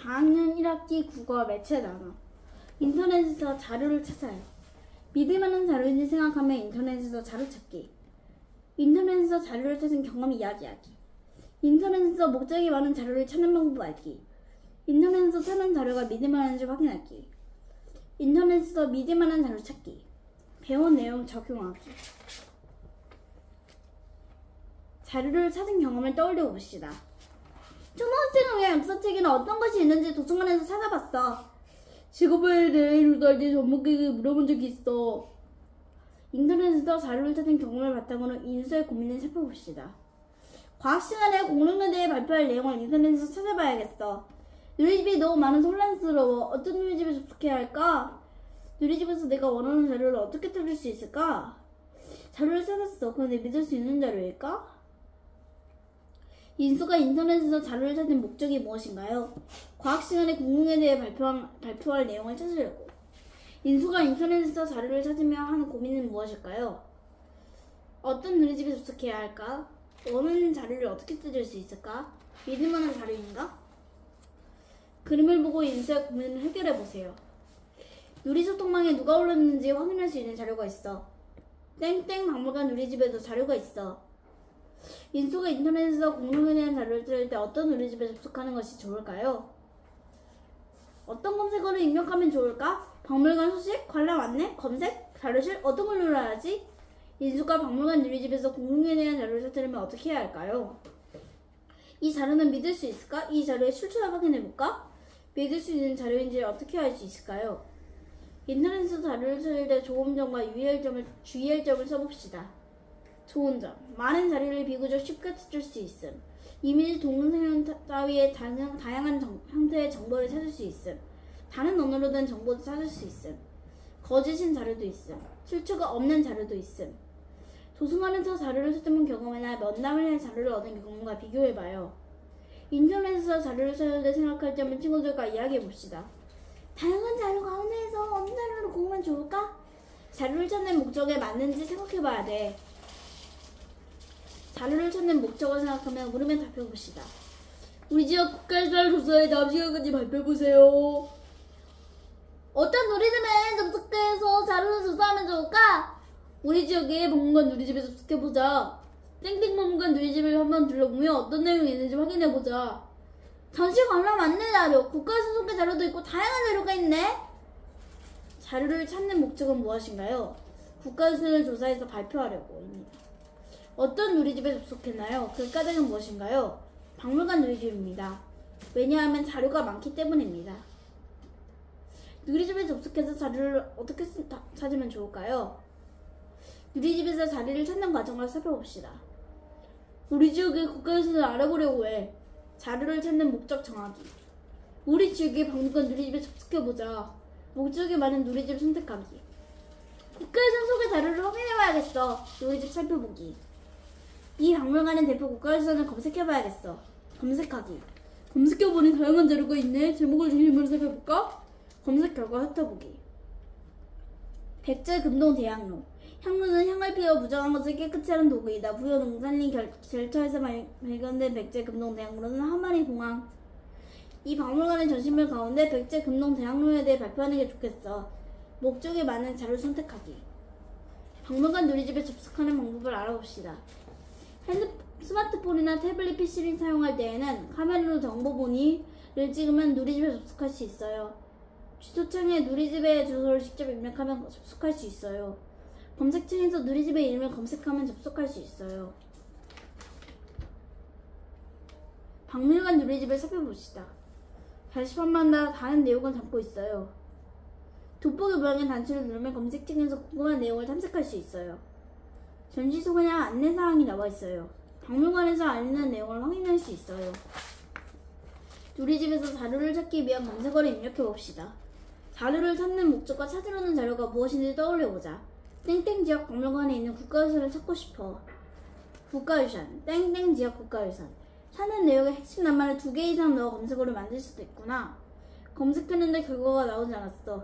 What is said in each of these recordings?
4학년 1학기 국어 매체 단어. 인터넷에서 자료를 찾아요. 믿을 만한 자료인지 생각하면 인터넷에서 자료 찾기. 인터넷에서 자료를 찾은 경험 이야기하기. 인터넷에서 목적이 많은 자료를 찾는 방법 알기. 인터넷에서 찾는 자료가 믿을 만한지 확인하기. 인터넷에서 믿을 만한 자료 찾기. 배운 내용 적용하기. 자료를 찾은 경험을 떠올려 봅시다. 초등학생을 위한 역사책에는 어떤 것이 있는지 도서관에서 찾아봤어. 직업에 대해 루달리 전문가에게 물어본 적이 있어. 인터넷에서 자료를 찾은 경험을 바탕으로 인수의 고민을 살펴봅시다. 과학 시간에 공룡에 대해 발표할 내용을 인터넷에서 찾아봐야겠어. 누리집이 너무 많아서 혼란스러워. 어떤 누리집에 접속해야 할까? 누리집에서 내가 원하는 자료를 어떻게 찾을 수 있을까? 자료를 찾았어. 그런데 믿을 수 있는 자료일까? 인수가 인터넷에서 자료를 찾은 목적이 무엇인가요? 과학 시간에 공룡에 대해 발표할 내용을 찾으려고. 인수가 인터넷에서 자료를 찾으며 하는 고민은 무엇일까요? 어떤 누리집에 접속해야 할까? 원하는 자료를 어떻게 찾을 수 있을까? 믿을 만한 자료인가? 그림을 보고 인수의 고민을 해결해 보세요. 누리소통망에 누가 올렸는지 확인할 수 있는 자료가 있어. 땡땡 박물관 누리집에도 자료가 있어. 인수가 인터넷에서 공룡에 대한 자료를 찾을 때 어떤 누리집에 접속하는 것이 좋을까요? 어떤 검색어를 입력하면 좋을까? 박물관 소식, 관람 안내, 검색, 자료실, 어떤 걸 눌러야 하지? 인수가 박물관 누리집에서 공룡에 대한 자료를 찾으려면 어떻게 해야 할까요? 이 자료는 믿을 수 있을까? 이 자료의 출처를 확인해볼까? 믿을 수 있는 자료인지 어떻게 알 수 있을까요? 인터넷에서 자료를 찾을 때 좋은 점과 주의할 점을 써봅시다. 좋은 점. 많은 자료를 비교적 쉽게 찾을 수 있음. 이미지, 동영상 따위의 다양한 형태의 정보를 찾을 수 있음. 다른 언어로 된 정보도 찾을 수 있음. 거짓인 자료도 있음. 출처가 없는 자료도 있음. 도서관에서 자료를 찾으면 경험이나 면담을 할 자료를 얻은 경험과 비교해봐요. 인터넷에서 자료를 찾을 때 생각할 점을 친구들과 이야기해봅시다. 다양한 자료 가운데에서 어느 자료를 고르면 좋을까? 자료를 찾는 목적에 맞는지 생각해봐야 돼. 자료를 찾는 목적을 생각하면 물음에 답해봅시다. 우리 지역 국가유산 조사에 다음 시간까지 발표해보세요. 어떤 누리집에 접속해서 자료를 조사하면 좋을까? 우리 지역의 박물관 누리집에 접속해보자. 땡땡 박물관 누리집을 한번 둘러보며 어떤 내용이 있는지 확인해보자. 전시 관람 안내 자료, 국가유산 소개 자료도 있고 다양한 자료가 있네. 자료를 찾는 목적은 무엇인가요? 국가유산을 조사해서 발표하려고입니다. 어떤 누리집에 접속했나요? 그 까닭은 무엇인가요? 박물관 누리집입니다. 왜냐하면 자료가 많기 때문입니다. 누리집에 접속해서 자료를 어떻게 찾으면 좋을까요? 누리집에서 자료를 찾는 과정을 살펴봅시다. 우리 지역의 국가유산을 알아보려고 해. 자료를 찾는 목적 정하기. 우리 지역의 박물관 누리집에 접속해보자. 목적이 많은 누리집 선택하기. 국가유산 소개 자료를 확인해봐야겠어. 누리집 살펴보기. 이 박물관의 대표 국가유산을 검색해봐야겠어. 검색하기. 검색해보니 다양한 자료가 있네. 제목을 중심으로 살펴볼까? 검색 결과 훑어보기. 백제 금동 대학로. 향로는 향을 피워 부정한 것을 깨끗이 하는 도구이다. 부여 농산리 절처에서 발견된 백제 금동 대학로는 하마리 공항. 이 박물관의 전시물 가운데 백제 금동 대학로에 대해 발표하는 게 좋겠어. 목적이 많은 자료를 선택하기. 박물관 누리집에 접속하는 방법을 알아봅시다. 스마트폰이나 태블릿 PC를 사용할 때에는 카메라로 정보본위를 찍으면 누리집에 접속할 수 있어요. 주소창에 누리집의 주소를 직접 입력하면 접속할 수 있어요. 검색창에서 누리집의 이름을 검색하면 접속할 수 있어요. 박물관 누리집을 살펴봅시다. 게시판마다 다른 내용을 담고 있어요. 돋보기 모양의 단추를 누르면 검색창에서 궁금한 내용을 탐색할 수 있어요. 전시 소개나 안내사항이 나와 있어요. 박물관에서 알리는 내용을 확인할 수 있어요. 누리집에서 자료를 찾기 위한 검색어를 입력해봅시다. 자료를 찾는 목적과 찾으러 오는 자료가 무엇인지 떠올려보자. 땡땡 지역 박물관에 있는 국가유산을 찾고 싶어. 국가유산, 땡땡 지역 국가유산. 찾는 내용의 핵심 낱말을 2개 이상 넣어 검색어를 만들 수도 있구나. 검색했는데 결과가 나오지 않았어.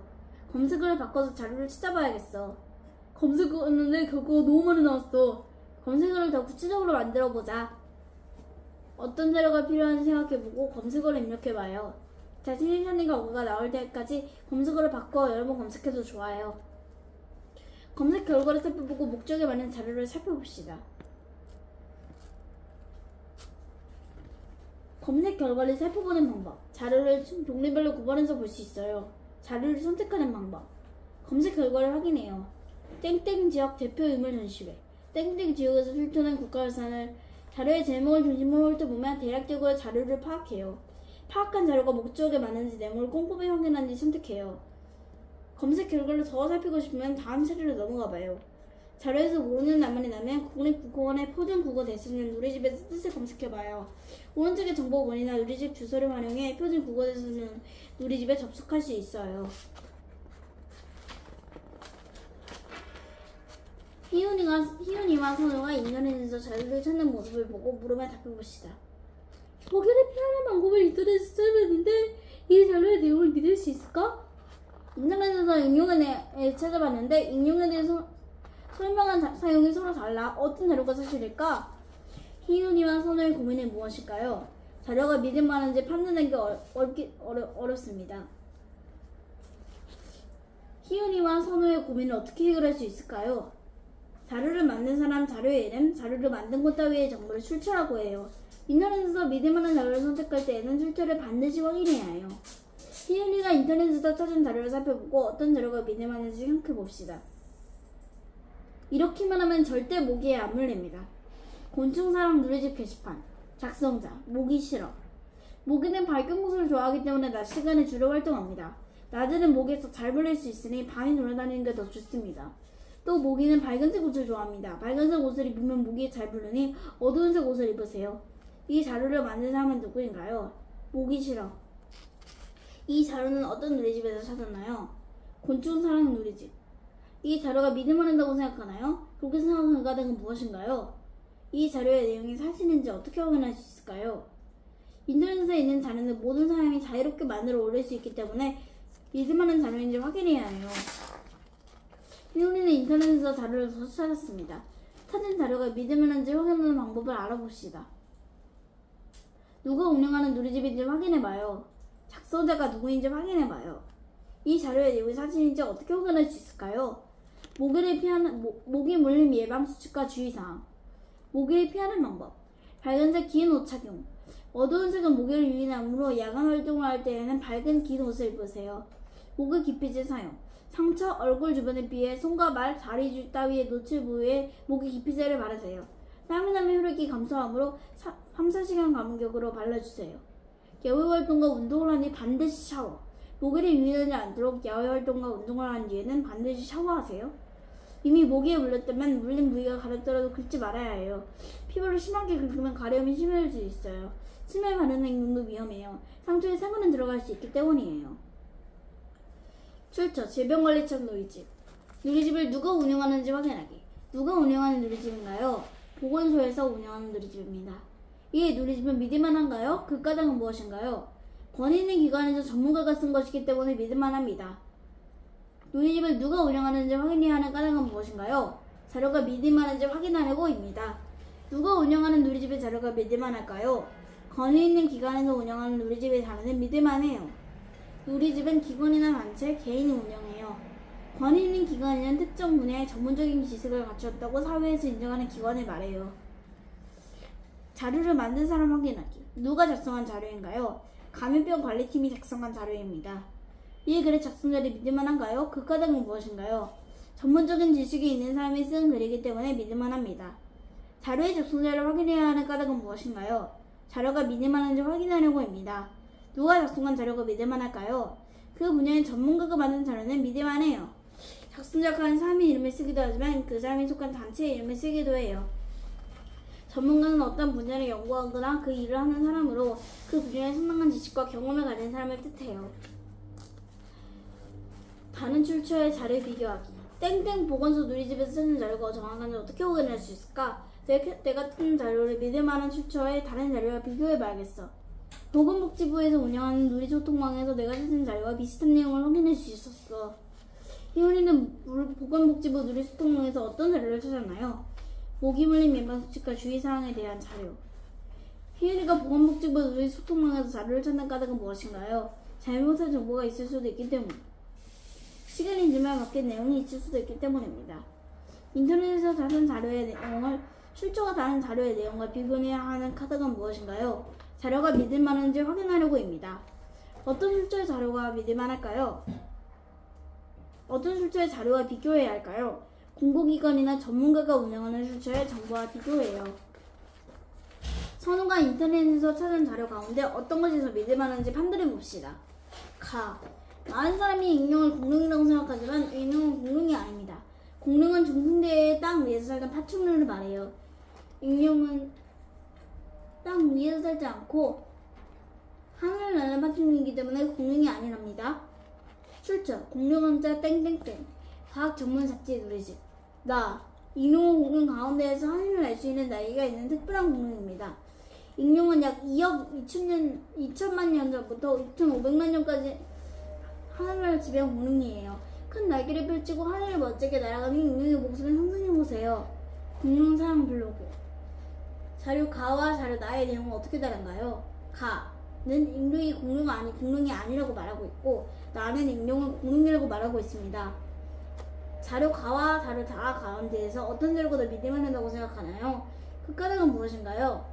검색어를 바꿔서 자료를 찾아봐야겠어. 검색했는데 결과가 너무 많이 나왔어. 검색어를 더 구체적으로 만들어보자. 어떤 자료가 필요한지 생각해보고 검색어를 입력해봐요. 자신이 찾는 결과가 나올 때까지 검색어를 바꿔 여러 번 검색해도 좋아요. 검색 결과를 살펴보고 목적에 맞는 자료를 살펴봅시다. 검색 결과를 살펴보는 방법. 자료를 종류별로 구분해서 볼 수 있어요. 자료를 선택하는 방법. 검색 결과를 확인해요. 땡땡 지역 대표 유물 전시회. 땡땡 지역에서 출토한 국가유산을 자료의 제목을 중심으로 훑어보면 대략적으로 자료를 파악해요. 파악한 자료가 목적에 맞는지 내용을 꼼꼼히 확인하는지 선택해요. 검색 결과를 더 살피고 싶으면 다음 차례로 넘어가봐요. 자료에서 모르는 단말이 나면 국립국어원의 표준국어 대수는 누리집에서 뜻을 검색해봐요. 오른쪽의 정보원이나 누리집 주소를 활용해 표준국어 대수는 누리집에 접속할 수 있어요. 희윤이와 선우가 인터넷에서 자료를 찾는 모습을 보고 물으며 답해봅시다. 보기를 피하는 방법을 인터넷에서 찾아봤는데 이 자료의 내용을 믿을 수 있을까? 인터넷에서 인용에 찾아봤는데 인용에 대해서 설명한 사용이 서로 달라. 어떤 자료가 사실일까? 희윤이와 선우의 고민은 무엇일까요? 자료가 믿을 만한지 판단하기 어렵습니다. 희윤이와 선우의 고민을 어떻게 해결할 수 있을까요? 자료를 만든 사람, 자료의 이름, 자료를 만든 것 따위의 정보를 출처라고 해요. 인터넷에서 믿을 만한 자료를 선택할 때에는 출처를 반드시 확인해야 해요. 희윤이가 인터넷에서 찾은 자료를 살펴보고 어떤 자료가 믿을 만한지 생각해봅시다. 이렇게만 하면 절대 모기에 안 물립니다. 곤충사랑 누리집 게시판. 작성자, 모기 싫어. 모기는 밝은 곳을 좋아하기 때문에 낮 시간에 주로 활동합니다. 낮에는 모기에서 잘 물릴 수 있으니 밤에 돌아다니는 게 더 좋습니다. 또 모기는 밝은색 옷을 좋아합니다. 밝은색 옷을 입으면 모기에 잘 부르니 어두운색 옷을 입으세요. 이 자료를 만든 사람은 누구인가요? 모기 싫어. 이 자료는 어떤 누리집에서 찾았나요? 곤충사랑 누리집. 이 자료가 믿을만하다고 생각하나요? 그렇게 생각하는 가능은 무엇인가요? 이 자료의 내용이 사실인지 어떻게 확인할 수 있을까요? 인터넷에 있는 자료는 모든 사람이 자유롭게 만들어 올릴 수 있기 때문에 믿을만한 자료인지 확인해야 해요. 희윤이는 인터넷에서 자료를 더 찾았습니다. 찾은 자료가 믿을만한지 확인하는 방법을 알아봅시다. 누가 운영하는 누리집인지 확인해봐요. 작성자가 누구인지 확인해봐요. 이 자료의 내용이 사실인지 어떻게 확인할 수 있을까요? 모기 물림 예방 수칙과 주의사항. 모기를 피하는 방법. 밝은색 긴 옷 착용. 어두운 색은 모기를 유인하므로 야간 활동을 할 때에는 밝은 긴 옷을 입으세요. 모기 기피제 사용. 상처, 얼굴 주변에 비해 손과 발, 다리 따위의 노출 부위에 모기 기피제를 바르세요. 땀이 나면 혈액이 감소하므로 3-4시간 간격으로 발라주세요. 야외 활동과 운동을 하니 반드시 샤워. 모기를 유인하지 않도록 야외 활동과 운동을 한 뒤에는 반드시 샤워하세요. 이미 모기에 물렸다면 물린 부위가 가렵더라도 긁지 말아야 해요. 피부를 심하게 긁으면 가려움이 심해질 수 있어요. 침을 바르는 행동도 위험해요. 상처에 세균은 들어갈 수 있기 때문이에요. 출처, 질병관리청 누리집. 누리집을 누가 운영하는지 확인하기. 누가 운영하는 누리집인가요? 보건소에서 운영하는 누리집입니다. 이 누리집은 믿을만한가요? 그 까닭은 무엇인가요? 권위 있는 기관에서 전문가가 쓴 것이기 때문에 믿을만합니다. 누리집을 누가 운영하는지 확인해야 하는 까닭은 무엇인가요? 자료가 믿을만한지 확인하려고입니다. 누가 운영하는 누리집의 자료가 믿을만할까요? 권위 있는 기관에서 운영하는 누리집의 자료는 믿을만해요. 누리집은 기관이나 단체, 개인이 운영해요. 권위 있는 기관이란 특정 분야의 전문적인 지식을 갖추었다고 사회에서 인정하는 기관을 말해요. 자료를 만든 사람 확인하기. 누가 작성한 자료인가요? 감염병 관리팀이 작성한 자료입니다. 이 글의 작성자를 믿을만한가요? 그 까닭은 무엇인가요? 전문적인 지식이 있는 사람이 쓴 글이기 때문에 믿을만합니다. 자료의 작성자를 확인해야 하는 까닭은 무엇인가요? 자료가 믿을만한지 확인하려고입니다. 누가 작성한 자료가 믿을만할까요? 그 분야의 전문가가 만든 자료는 믿을만해요. 작성자가 한 사람의 이름을 쓰기도 하지만 그 사람이 속한 단체의 이름을 쓰기도 해요. 전문가는 어떤 분야를 연구하거나 그 일을 하는 사람으로 그 분야에 상당한 지식과 경험을 가진 사람을 뜻해요. 다른 출처의 자료 비교하기. 땡땡 보건소 누리집에서 찾은 자료가 정확한지 어떻게 확인할 수 있을까? 내가 찾은 자료를 믿을만한 출처의 다른 자료와 비교해봐야겠어. 보건복지부에서 운영하는 누리소통망에서 내가 찾은 자료와 비슷한 내용을 확인할 수 있었어. 희윤이는 보건복지부 누리소통망에서 어떤 자료를 찾았나요? 모기 물림 예방 수칙과 주의사항에 대한 자료. 희윤이가 보건복지부 누리소통망에서 자료를 찾는 까닭은 무엇인가요? 잘못한 정보가 있을 수도 있기 때문. 시간이 지나면 바뀐 내용이 있을 수도 있기 때문입니다. 인터넷에서 다른 자료의 내용을 출처가 다른 자료의 내용과 비교해야 하는 카드가 무엇인가요? 자료가 믿을만한지 확인하려고입니다. 어떤 출처의 자료가 믿을만할까요? 어떤 출처의 자료와 비교해야 할까요? 공공기관이나 전문가가 운영하는 출처의 정보와 비교해요. 선우가 인터넷에서 찾은 자료 가운데 어떤 것이 더 믿을만한지 판단해 봅시다. 가. 많은 사람이 익룡을 공룡이라고 생각하지만 익룡은 공룡이 아닙니다. 공룡은 중생대의 땅 위에서 살던 파충류를 말해요. 익룡은 땅 위에서 살지 않고 하늘을 나는 파충류이기 때문에 공룡이 아니랍니다. 출처 공룡왕자 땡땡땡 과학 전문 잡지 누리집. 나 익룡은 공룡 가운데에서 하늘을 날 수 있는 나이가 있는 특별한 공룡입니다. 익룡은 약 2억 2천만 년 전부터 2,500만 년까지 하늘을 지배한 공룡이에요. 큰 날개를 펼치고 하늘을 멋지게 날아가는 익룡의 모습을 상상해보세요. 공룡 사랑 블로그. 자료 가와 자료 나의 내용은 어떻게 다른가요? 가는 익룡이 공룡이 아니라고 말하고 있고 나는 익룡은 공룡이라고 말하고 있습니다. 자료 가와 자료 다 가운데에서 어떤 자료가 더 믿을만하다고 생각하나요? 그 까닭은 무엇인가요?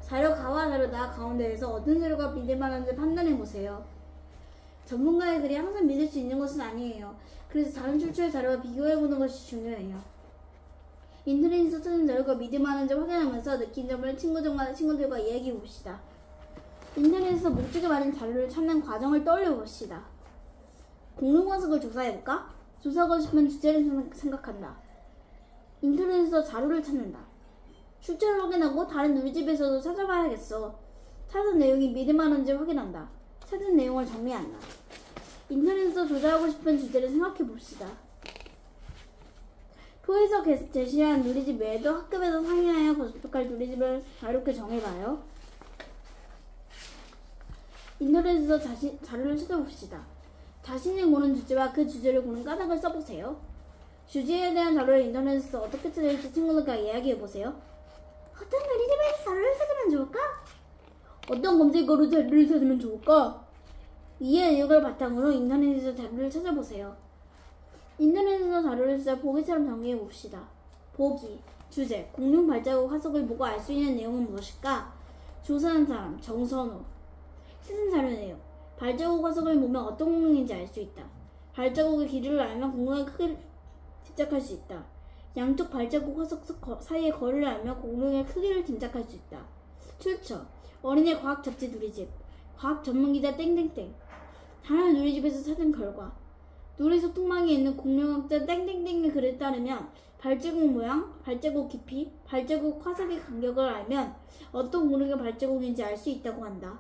자료 가와 자료 나 가운데에서 어떤 자료가 믿을만한지 판단해보세요. 전문가의 글이 항상 믿을 수 있는 것은 아니에요. 그래서 다른 출처의 자료와 비교해보는 것이 중요해요. 인터넷에서 찾은 자료가 믿을만한지 확인하면서 느낀 점을 친구들과 이야기해봅시다. 인터넷에서 목적에 맞는 자료를 찾는 과정을 떠올려봅시다. 공룡 화석을 조사해볼까? 조사하고 싶은 주제를 생각한다. 인터넷에서 자료를 찾는다. 출처를 확인하고 다른 누리집에서도 찾아봐야겠어. 찾은 내용이 믿을만한지 확인한다. 찾은 내용을 정리한다. 인터넷에서 조사하고 싶은 주제를 생각해봅시다. 표에서 제시한 누리집 외에도 학급에서 상의하여 접속할 누리집을 자유롭게 정해봐요. 인터넷에서 자료를 찾아봅시다. 자신이 고른 주제와 그 주제를 고른 까닭을 써보세요. 주제에 대한 자료를 인터넷에서 어떻게 찾을지 친구들과 이야기해보세요. 어떤 누리집에서 자료를 찾으면 좋을까? 어떤 검색어로 자료를 찾으면 좋을까? 이해 내용을 바탕으로 인터넷에서 자료를 찾아보세요. 인터넷에서 자료를 찾아 보기처럼 정리해봅시다. 보기, 주제, 공룡 발자국 화석을 보고 알 수 있는 내용은 무엇일까? 조사한 사람, 정선우. 찾은 자료 내용, 발자국 화석을 보면 어떤 공룡인지 알 수 있다. 발자국의 길이를 알면 공룡의 크기를 짐작할 수 있다. 양쪽 발자국 화석 사이의 거리를 알면 공룡의 크기를 짐작할 수 있다. 출처, 어린이 과학 잡지 누리집, 과학 전문기자 땡땡땡. 다른 누리집에서 찾은 결과, 누리 소통망에 있는 공룡학자 땡땡땡의 글에 따르면 발자국 모양, 발자국 깊이, 발자국 화석의 간격을 알면 어떤 공룡의 발자국인지 알 수 있다고 한다.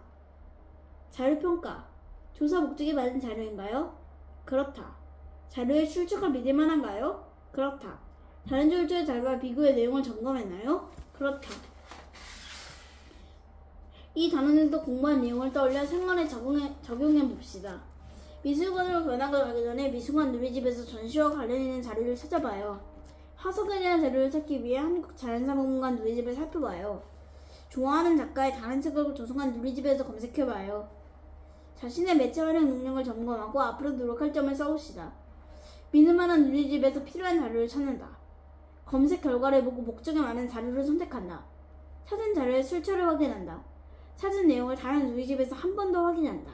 자료평가, 조사 목적에 맞은 자료인가요? 그렇다. 자료의 출처가 믿을만한가요? 그렇다. 다른 출처의 자료와 비교해 내용을 점검했나요? 그렇다. 이 단원에서 공부한 내용을 떠올려 생활에 적용해 봅시다. 미술관으로 견학을 가기 전에 미술관 누리집에서 전시와 관련 있는 자료를 찾아봐요. 화석에 대한 자료를 찾기 위해 한국자연사박물관 누리집을 살펴봐요. 좋아하는 작가의 다른 책을 조성한 누리집에서 검색해봐요. 자신의 매체 활용 능력을 점검하고 앞으로 노력할 점을 써봅시다. 믿을만한 누리집에서 필요한 자료를 찾는다. 검색 결과를 보고 목적에 맞는 자료를 선택한다. 찾은 자료의 출처를 확인한다. 찾은 내용을 다른 누리집에서 한 번 더 확인한다.